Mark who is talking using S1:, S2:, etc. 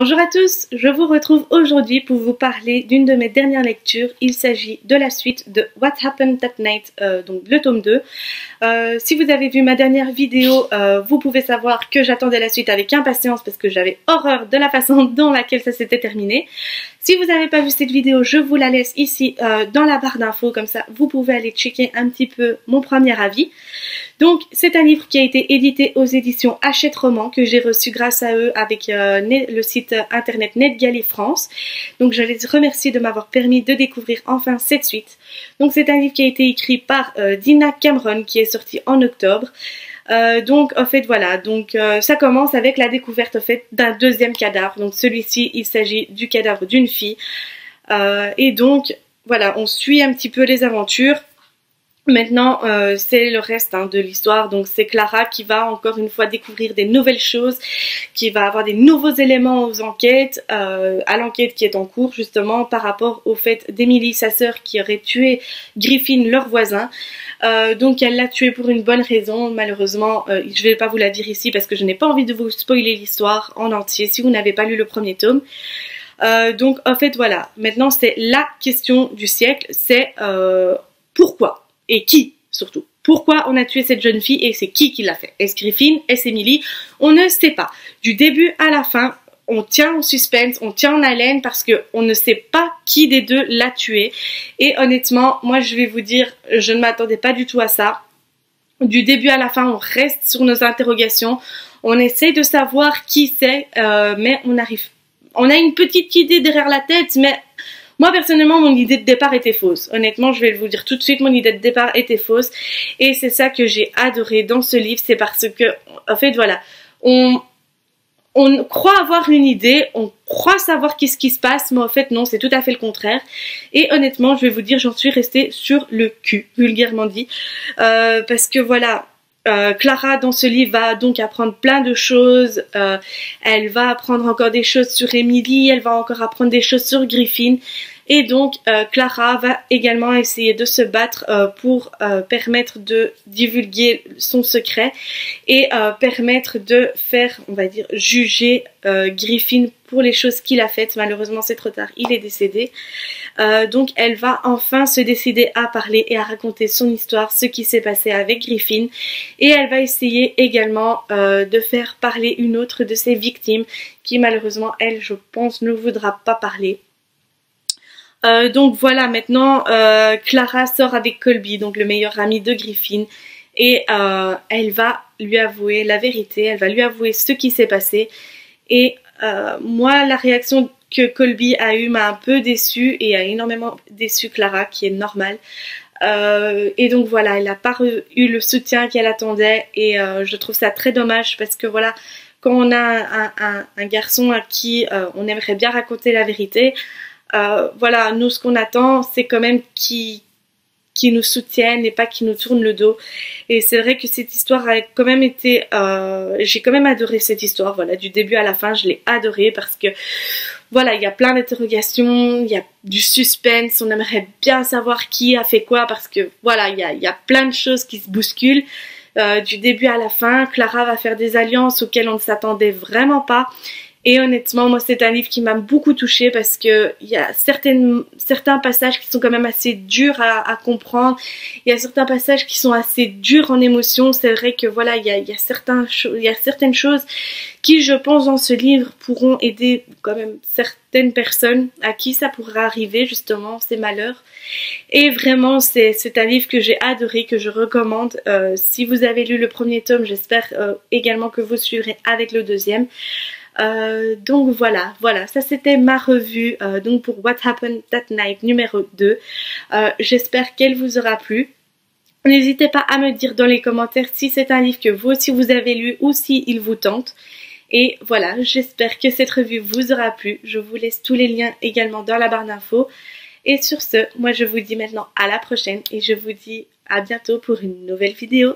S1: Bonjour à tous, je vous retrouve aujourd'hui pour vous parler d'une de mes dernières lectures. Il s'agit de la suite de What Happened That Night, donc le tome 2. Si vous avez vu ma dernière vidéo, vous pouvez savoir que j'attendais la suite avec impatience parce que j'avais horreur de la façon dont laquelle ça s'était terminé. Si vous n'avez pas vu cette vidéo, je vous la laisse ici dans la barre d'infos, comme ça vous pouvez aller checker un petit peu mon premier avis. Donc c'est un livre qui a été édité aux éditions Hachette Roman, que j'ai reçu grâce à eux avec le site internet NetGalley France. Donc je les remercie de m'avoir permis de découvrir enfin cette suite. Donc c'est un livre qui a été écrit par Dina Cameron, qui est sorti en octobre. Donc en fait voilà, donc ça commence avec la découverte en fait d'un deuxième cadavre. Donc celui-ci, il s'agit du cadavre d'une fille. Et donc voilà, on suit un petit peu les aventures. Maintenant, c'est le reste de l'histoire. Donc c'est Clara qui va encore une fois découvrir des nouvelles choses, qui va avoir des nouveaux éléments aux enquêtes, à l'enquête qui est en cours justement par rapport au fait d'Emily, sa sœur, qui aurait tué Griffin, leur voisin. Donc elle l'a tué pour une bonne raison. Malheureusement, je vais pas vous la dire ici parce que je n'ai pas envie de vous spoiler l'histoire en entier si vous n'avez pas lu le premier tome. Donc en fait voilà, maintenant c'est la question du siècle, c'est pourquoi et qui surtout. Pourquoi on a tué cette jeune fille et c'est qui l'a fait? Est-ce Griffin? Est-ce Emily? On ne sait pas. Du début à la fin, on tient en suspense, on tient en haleine parce qu'on ne sait pas qui des deux l'a tué. Et honnêtement, moi je vais vous dire, je ne m'attendais pas du tout à ça. Du début à la fin, on reste sur nos interrogations. On essaie de savoir qui c'est, mais on a une petite idée derrière la tête, mais moi personnellement mon idée de départ était fausse. Honnêtement, je vais vous dire tout de suite, mon idée de départ était fausse. Et c'est ça que j'ai adoré dans ce livre, c'est parce que, en fait voilà, on croit avoir une idée, on croit savoir qu'est-ce qui se passe, mais en fait non, c'est tout à fait le contraire. Et honnêtement, je vais vous dire, j'en suis restée sur le cul, vulgairement dit. Parce que voilà, Clara dans ce livre va donc apprendre plein de choses. Elle va apprendre encore des choses sur Emily, elle va encore apprendre des choses sur Griffin. Et donc Clara va également essayer de se battre pour permettre de divulguer son secret et permettre de faire, on va dire, juger Griffin pour les choses qu'il a faites. Malheureusement c'est trop tard, il est décédé. Donc elle va enfin se décider à parler et à raconter son histoire, ce qui s'est passé avec Griffin. Et elle va essayer également de faire parler une autre de ses victimes qui malheureusement elle, je pense, ne voudra pas parler. Donc voilà, maintenant Clara sort avec Colby, donc le meilleur ami de Griffin, et elle va lui avouer la vérité, elle va lui avouer ce qui s'est passé. Et moi, la réaction que Colby a eue m'a un peu déçue et a énormément déçu Clara, qui est normal. Et donc voilà, elle n'a pas eu le soutien qu'elle attendait et je trouve ça très dommage parce que voilà, quand on a un garçon à qui on aimerait bien raconter la vérité, voilà, nous ce qu'on attend c'est quand même qui nous soutiennent et pas qui nous tournent le dos. Et c'est vrai que cette histoire a quand même été j'ai quand même adoré cette histoire, voilà, du début à la fin je l'ai adorée parce que voilà, il y a plein d'interrogations, il y a du suspense, on aimerait bien savoir qui a fait quoi parce que voilà, il y a plein de choses qui se bousculent. Du début à la fin, Clara va faire des alliances auxquelles on ne s'attendait vraiment pas. Et honnêtement, moi c'est un livre qui m'a beaucoup touchée parce que il y a certains passages qui sont quand même assez durs à comprendre. Il y a certains passages qui sont assez durs en émotion. C'est vrai que voilà, il y a certaines choses qui, je pense, dans ce livre pourront aider quand même certaines personnes à qui ça pourra arriver justement ces malheurs. Et vraiment c'est un livre que j'ai adoré, que je recommande. Si vous avez lu le premier tome, j'espère également que vous suivrez avec le deuxième. Donc voilà, ça c'était ma revue donc pour What Happened That Night numéro 2. J'espère qu'elle vous aura plu. N'hésitez pas à me dire dans les commentaires si c'est un livre que vous aussi vous avez lu ou si il vous tente. Et voilà, j'espère que cette revue vous aura plu. Je vous laisse tous les liens également dans la barre d'infos. Et sur ce, moi je vous dis maintenant à la prochaine et je vous dis à bientôt pour une nouvelle vidéo.